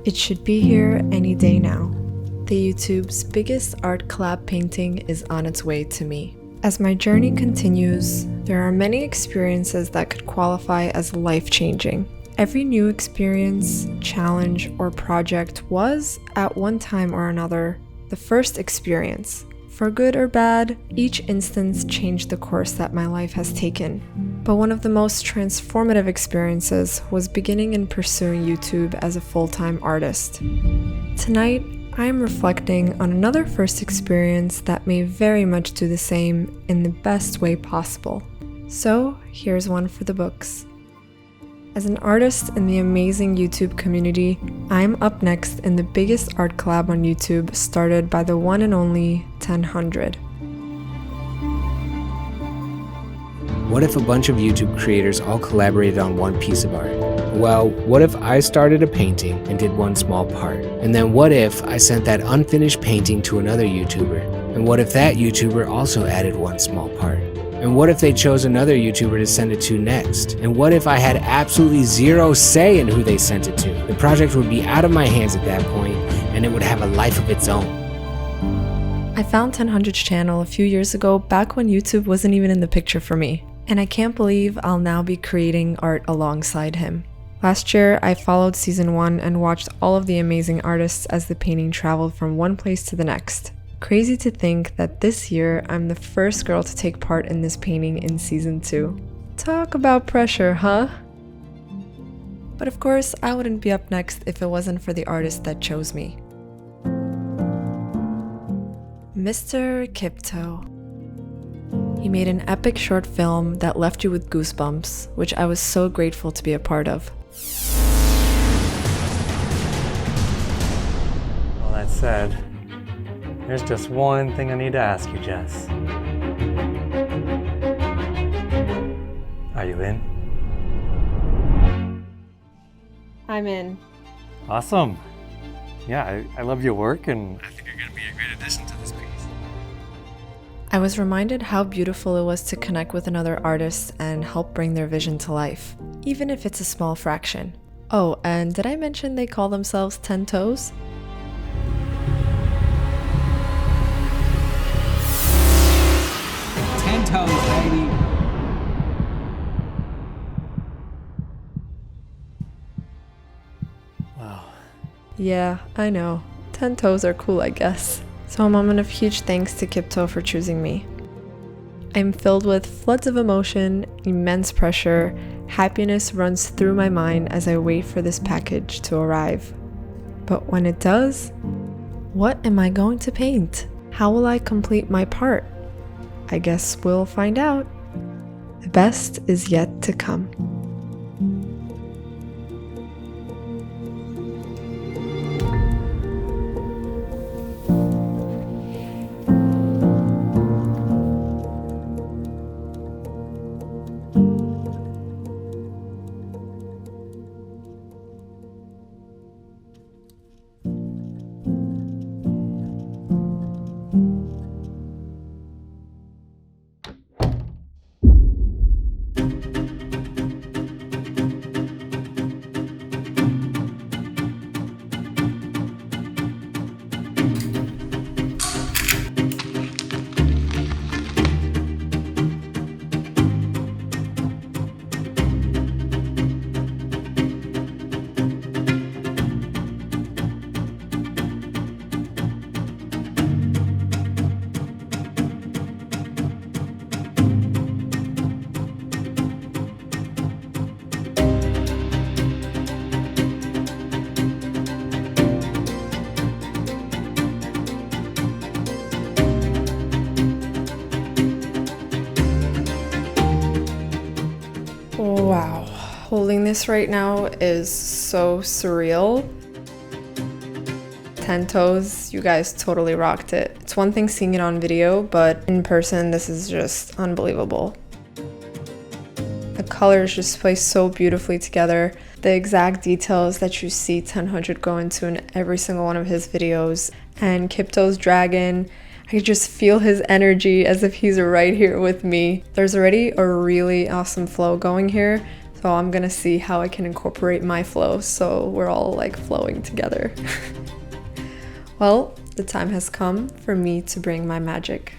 It should be here any day now. The YouTube's biggest art collab painting is on its way to me. As my journey continues, there are many experiences that could qualify as life-changing. Every new experience, challenge, or project was, at one time or another, the first experience. For good or bad, each instance changed the course that my life has taken. But one of the most transformative experiences was beginning and pursuing YouTube as a full-time artist. Tonight, I am reflecting on another first experience that may very much do the same in the best way possible. So, here's one for the books. As an artist in the amazing YouTube community, I'm up next in the biggest art collab on YouTube started by the one and only 1000. What if a bunch of YouTube creators all collaborated on one piece of art? Well, what if I started a painting and did one small part? And then what if I sent that unfinished painting to another YouTuber? And what if that YouTuber also added one small part? And what if they chose another YouTuber to send it to next? And what if I had absolutely zero say in who they sent it to? The project would be out of my hands at that point, and it would have a life of its own. I found 1000's channel a few years ago, back when YouTube wasn't even in the picture for me. And I can't believe I'll now be creating art alongside him. Last year, I followed season 1 and watched all of the amazing artists as the painting traveled from one place to the next. Crazy to think that this year, I'm the first girl to take part in this painting in season 2. Talk about pressure, huh? But of course, I wouldn't be up next if it wasn't for the artist that chose me. Mr. Kiptoe. He made an epic short film that left you with goosebumps, which I was so grateful to be a part of. All that said, there's just one thing I need to ask you, Jess. Are you in? I'm in. Awesome. Yeah, I love your work, and I think you're going to be a great addition to this piece. I was reminded how beautiful it was to connect with another artist and help bring their vision to life, even if it's a small fraction. Oh, and did I mention they call themselves 10 Toes? Ten Toes, baby. Wow. Yeah, I know. 10 Toes are cool, I guess. So a moment of huge thanks to Kiptoe for choosing me. I'm filled with floods of emotion, immense pressure, happiness runs through my mind as I wait for this package to arrive. But when it does, what am I going to paint? How will I complete my part? I guess we'll find out. The best is yet to come. Wow, holding this right now is so surreal. 10 Toes, you guys totally rocked it. It's one thing seeing it on video, but in person, this is just unbelievable. The colors just play so beautifully together. The exact details that you see 1000 go into in every single one of his videos. And Kiptoe's dragon, I could just feel his energy as if he's right here with me. There's already a really awesome flow going here, so So I'm gonna see how I can incorporate my flow so we're all like flowing together. Well, the time has come for me to bring my magic.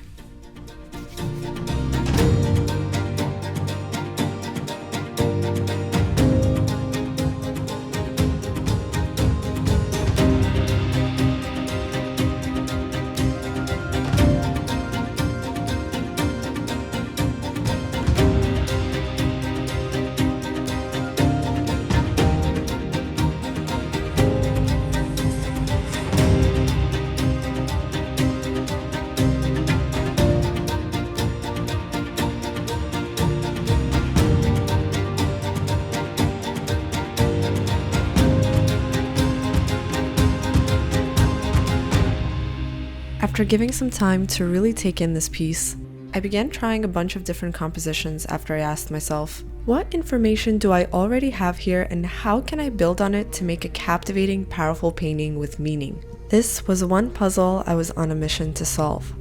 After giving some time to really take in this piece, I began trying a bunch of different compositions after I asked myself, what information do I already have here and how can I build on it to make a captivating, powerful painting with meaning? This was one puzzle I was on a mission to solve.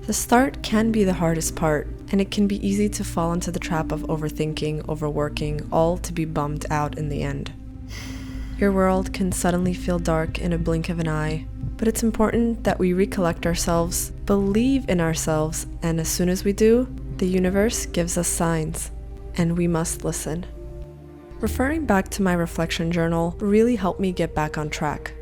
The start can be the hardest part, and it can be easy to fall into the trap of overthinking, overworking, all to be bummed out in the end. Your world can suddenly feel dark in a blink of an eye, but it's important that we recollect ourselves, believe in ourselves, and as soon as we do, the universe gives us signs, and we must listen. Referring back to my reflection journal really helped me get back on track.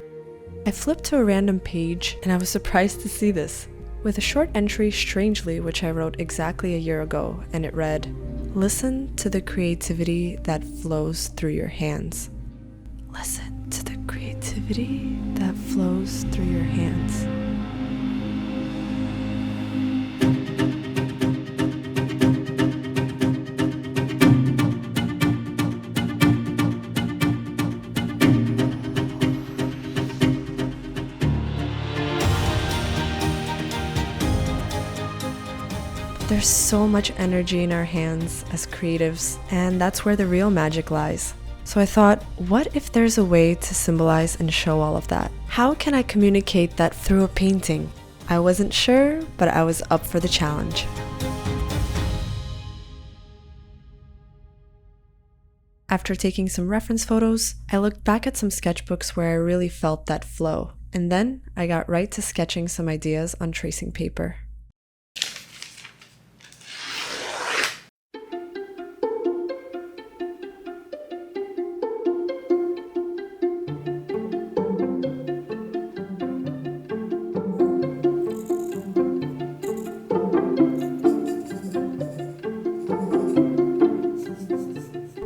I flipped to a random page, and I was surprised to see this, with a short entry strangely which I wrote exactly a year ago, and it read, "Listen to the creativity that flows through your hands." Listen to the creativity that flows through your hands. There's so much energy in our hands as creatives, and that's where the real magic lies. So I thought, what if there's a way to symbolize and show all of that? How can I communicate that through a painting? I wasn't sure, but I was up for the challenge. After taking some reference photos, I looked back at some sketchbooks where I really felt that flow, and then I got right to sketching some ideas on tracing paper.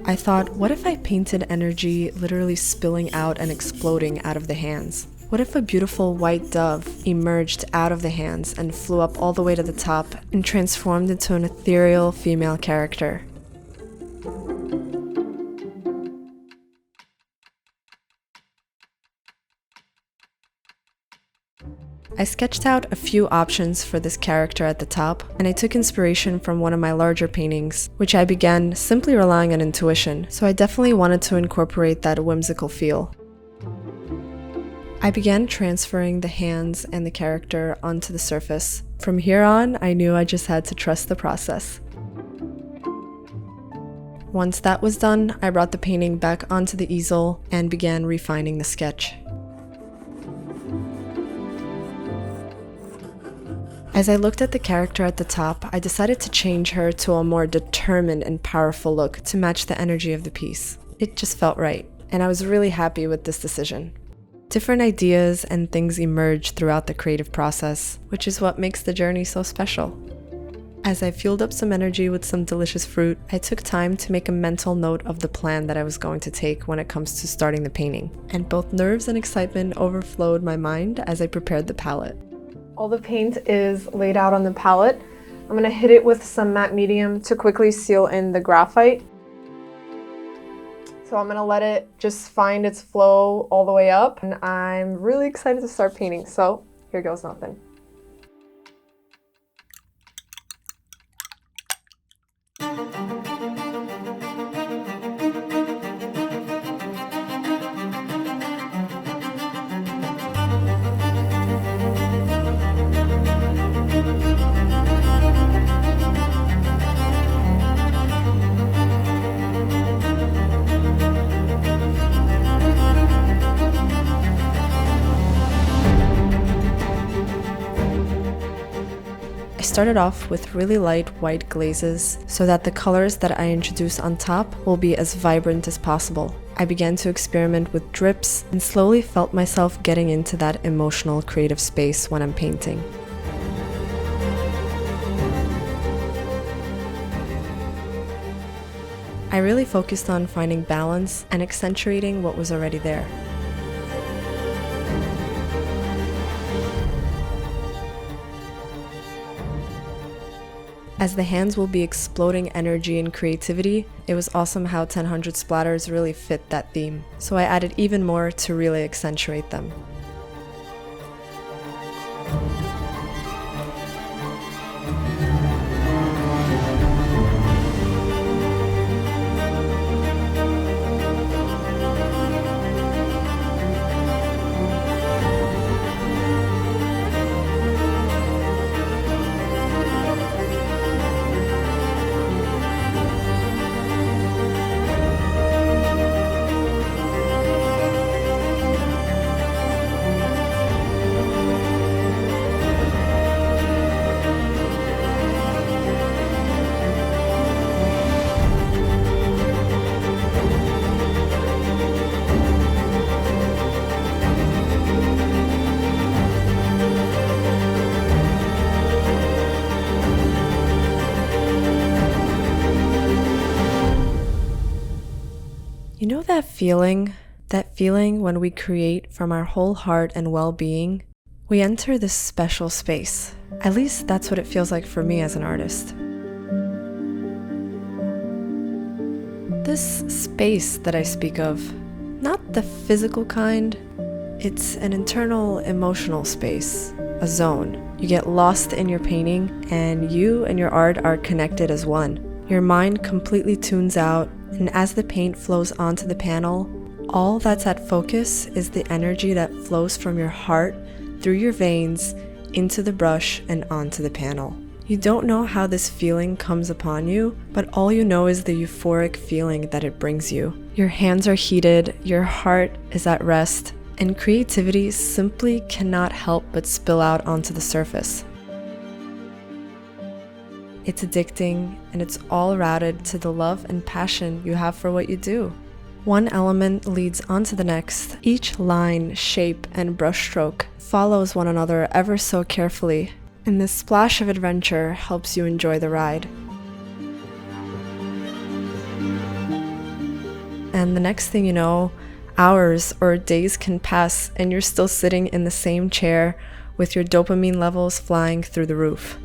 I thought, what if I painted energy literally spilling out and exploding out of the hands? What if a beautiful white dove emerged out of the hands and flew up all the way to the top and transformed into an ethereal female character? I sketched out a few options for this character at the top, and I took inspiration from one of my larger paintings, which I began simply relying on intuition, so I definitely wanted to incorporate that whimsical feel. I began transferring the hands and the character onto the surface. From here on, I knew I just had to trust the process. Once that was done, I brought the painting back onto the easel and began refining the sketch. As I looked at the character at the top, I decided to change her to a more determined and powerful look to match the energy of the piece. It just felt right, and I was really happy with this decision. Different ideas and things emerged throughout the creative process, which is what makes the journey so special. As I fueled up some energy with some delicious fruit, I took time to make a mental note of the plan that I was going to take when it comes to starting the painting, and both nerves and excitement overflowed my mind as I prepared the palette. All the paint is laid out on the palette. I'm going to hit it with some matte medium to quickly seal in the graphite. So I'm going to let it just find its flow all the way up, and I'm really excited to start painting, so here goes nothing. started off with really light white glazes so that the colors that I introduce on top will be as vibrant as possible. I began to experiment with drips and slowly felt myself getting into that emotional creative space when I'm painting. I really focused on finding balance and accentuating what was already there. As the hands will be exploding energy and creativity, it was awesome how 10 splatters really fit that theme, so I added even more to really accentuate them. You know that feeling when we create from our whole heart and well-being? We enter this special space. At least that's what it feels like for me as an artist. This space that I speak of, not the physical kind, it's an internal emotional space, a zone. You get lost in your painting and you and your art are connected as one. Your mind completely tunes out, and as the paint flows onto the panel, all that's at focus is the energy that flows from your heart through your veins into the brush and onto the panel. You don't know how this feeling comes upon you, but all you know is the euphoric feeling that it brings you. Your hands are heated, your heart is at rest, and creativity simply cannot help but spill out onto the surface. It's addicting, and it's all routed to the love and passion you have for what you do. One element leads onto the next. Each line, shape, and brushstroke follows one another ever so carefully, and this splash of adventure helps you enjoy the ride. And the next thing you know, hours or days can pass and you're still sitting in the same chair with your dopamine levels flying through the roof.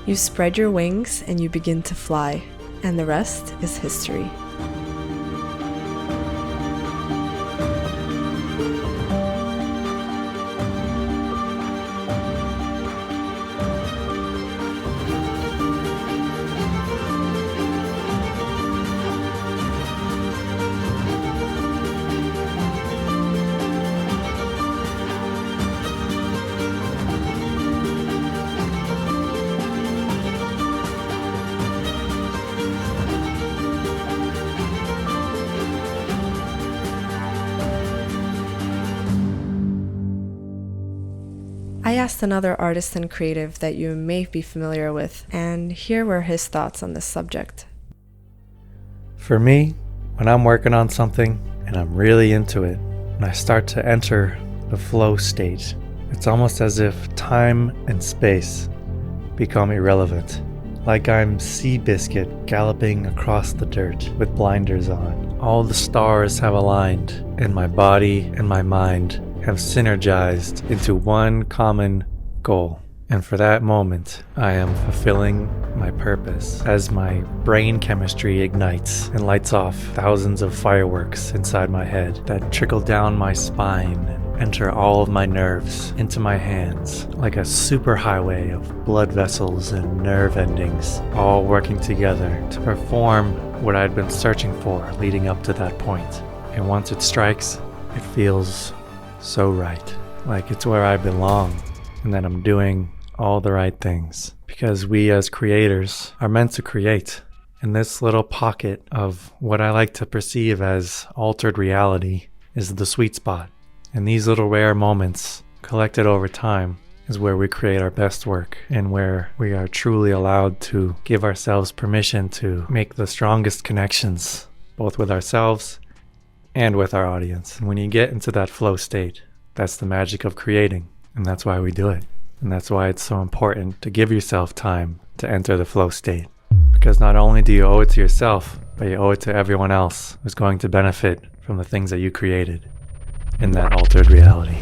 You spread your wings and you begin to fly, and the rest is history. I asked another artist and creative that you may be familiar with, and here were his thoughts on this subject. For me, when I'm working on something and I'm really into it, and I start to enter the flow state, it's almost as if time and space become irrelevant. Like I'm Seabiscuit galloping across the dirt with blinders on. All the stars have aligned, and my body and my mind have synergized into one common goal. And for that moment, I am fulfilling my purpose as my brain chemistry ignites and lights off thousands of fireworks inside my head that trickle down my spine and enter all of my nerves into my hands like a superhighway of blood vessels and nerve endings, all working together to perform what I'd been searching for leading up to that point. And once it strikes, it feels so right, like it's where I belong and that I'm doing all the right things. Because we as creators are meant to create. And this little pocket of what I like to perceive as altered reality is the sweet spot. And these little rare moments, collected over time, is where we create our best work and where we are truly allowed to give ourselves permission to make the strongest connections, both with ourselves and with our audience. And when you get into that flow state, that's the magic of creating, and that's why we do it. And that's why it's so important to give yourself time to enter the flow state. Because not only do you owe it to yourself, but you owe it to everyone else who's going to benefit from the things that you created in that altered reality.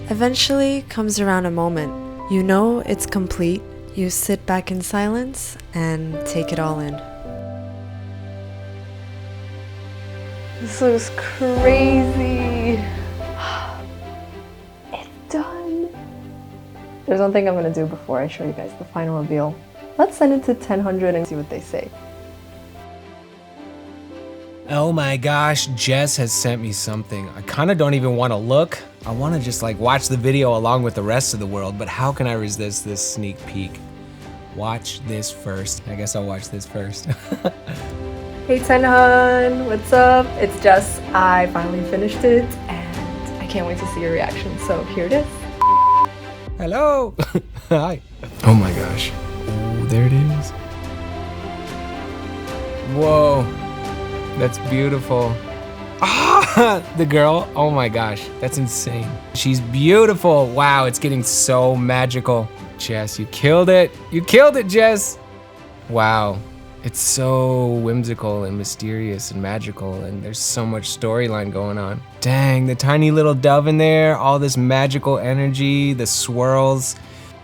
Eventually comes around a moment. You know it's complete. You sit back in silence and take it all in. This looks crazy. It's done. There's one thing I'm gonna do before I show you guys the final reveal. Let's send it to 10 and see what they say. Oh my gosh, Jess has sent me something. I kind of don't even want to look. I want to just like watch the video along with the rest of the world, but how can I resist this sneak peek? Watch this first. I guess I'll watch this first. Hey Ten Hun, what's up? It's Jess. I finally finished it and I can't wait to see your reaction. So here it is. Hello. Hi. Oh my gosh. Oh, there it is. Whoa. That's beautiful. Ah, the girl. Oh my gosh, that's insane. She's beautiful. Wow, it's getting so magical. Jess, you killed it. You killed it, Jess. Wow, it's so whimsical and mysterious and magical, and there's so much storyline going on. Dang, the tiny little dove in there, all this magical energy, the swirls.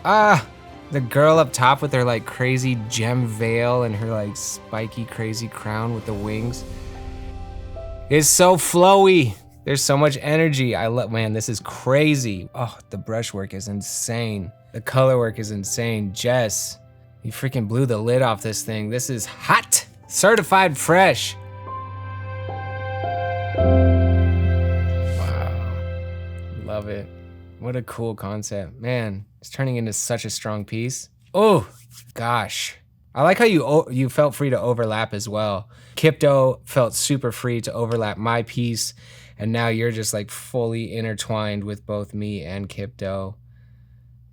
Ah, the girl up top with her like crazy gem veil and her like spiky crazy crown with the wings. It's so flowy. There's so much energy. I love, man, this is crazy. Oh, the brushwork is insane. The color work is insane. Jess, you freaking blew the lid off this thing. This is hot, certified fresh. Wow, love it. What a cool concept. Man, it's turning into such a strong piece. Oh, gosh. I like how you felt free to overlap as well. Kiptoe felt super free to overlap my piece, and now you're just like fully intertwined with both me and Kiptoe.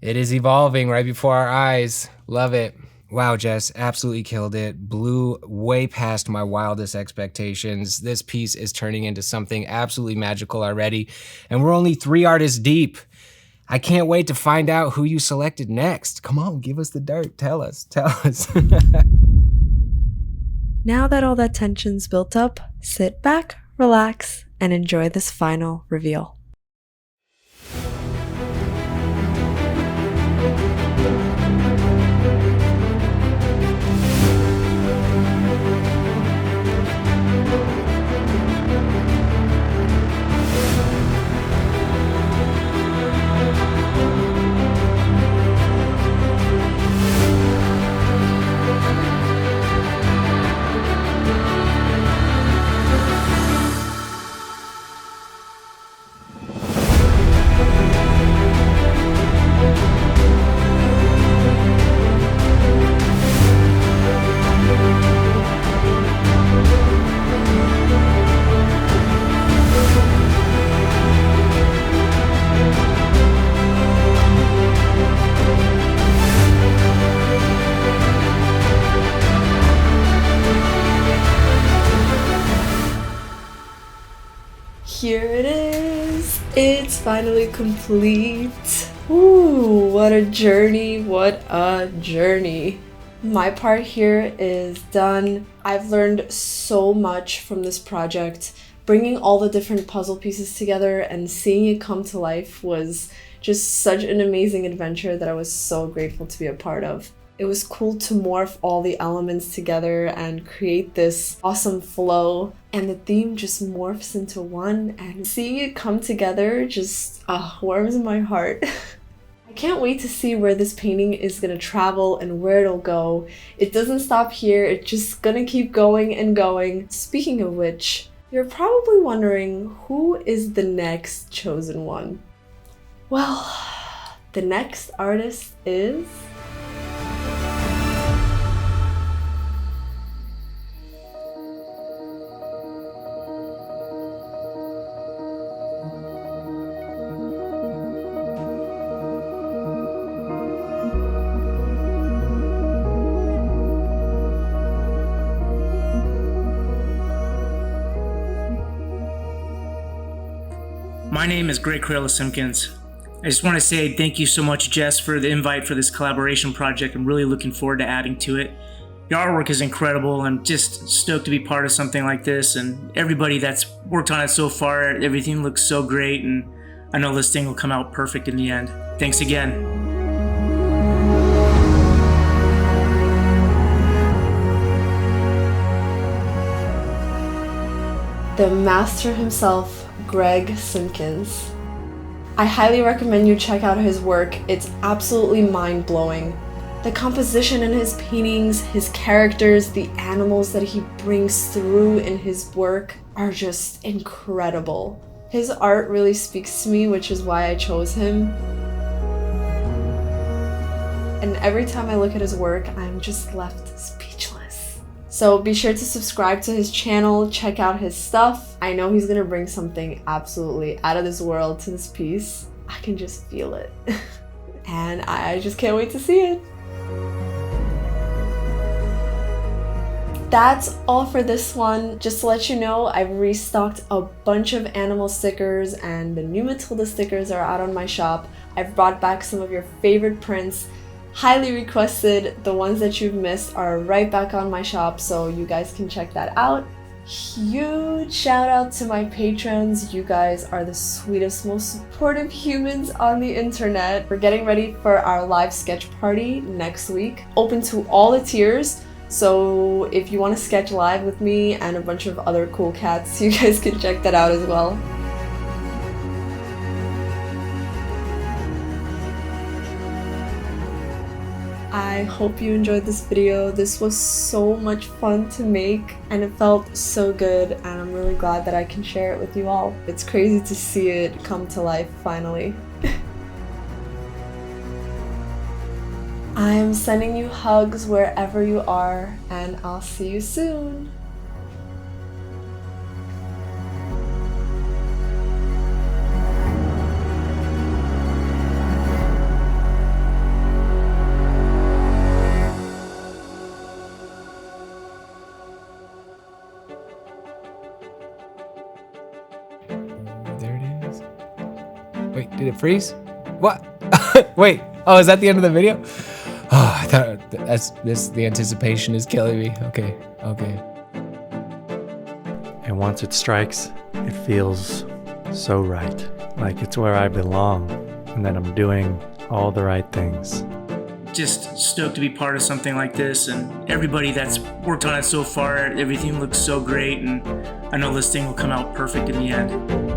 It is evolving right before our eyes. Love it. Wow, Jess, absolutely killed it. Blew way past my wildest expectations. This piece is turning into something absolutely magical already, and we're only 3 artists deep. I can't wait to find out who you selected next. Come on, give us the dirt. Tell us. Now that all that tension's built up, sit back, relax, and enjoy this final reveal. Here it is. It's finally complete. Ooh, what a journey, what a journey. My part here is done. I've learned so much from this project. Bringing all the different puzzle pieces together and seeing it come to life was just such an amazing adventure that I was so grateful to be a part of. It was cool to morph all the elements together and create this awesome flow, and the theme just morphs into one, and seeing it come together just warms my heart. I can't wait to see where this painting is gonna travel and where it'll go. It doesn't stop here, it's just gonna keep going and going. Speaking of which, you're probably wondering who is the next chosen one. Well, the next artist is... My name is Trekell Art Supplies. I just want to say thank you so much, Jess, for the invite for this collaboration project. I'm really looking forward to adding to it. Your artwork is incredible. I'm just stoked to be part of something like this, and everybody that's worked on it so far, everything looks so great, and I know this thing will come out perfect in the end. Thanks again. The master himself, Greg Simpkins. I highly recommend you check out his work. It's absolutely mind-blowing. The composition in his paintings, his characters, the animals that he brings through in his work are just incredible. His art really speaks to me, which is why I chose him. And every time I look at his work, I'm just left speechless. So be sure to subscribe to his channel, check out his stuff. I know he's gonna bring something absolutely out of this world to this piece. I can just feel it. And I just can't wait to see it. That's all for this one. Just to let you know, I've restocked a bunch of animal stickers and the new Matilda stickers are out on my shop. I've brought back some of your favorite prints. Highly requested. The ones that you've missed are right back on my shop, so you guys can check that out. Huge shout out to my patrons. You guys are the sweetest, most supportive humans on the internet. We're getting ready for our live sketch party next week. Open to all the tiers. So if you want to sketch live with me and a bunch of other cool cats, you guys can check that out as well. I hope you enjoyed this video. This was so much fun to make and it felt so good, and I'm really glad that I can share it with you all. It's crazy to see it come to life finally. I'm sending you hugs wherever you are, and I'll see you soon. There it is. Wait, did it freeze? What? Wait. Oh, is that the end of the video? Oh, I thought the anticipation is killing me. Okay. And once it strikes, it feels so right. Like it's where I belong and that I'm doing all the right things. Just stoked to be part of something like this, and everybody that's worked on it so far, everything looks so great, and I know this thing will come out perfect in the end.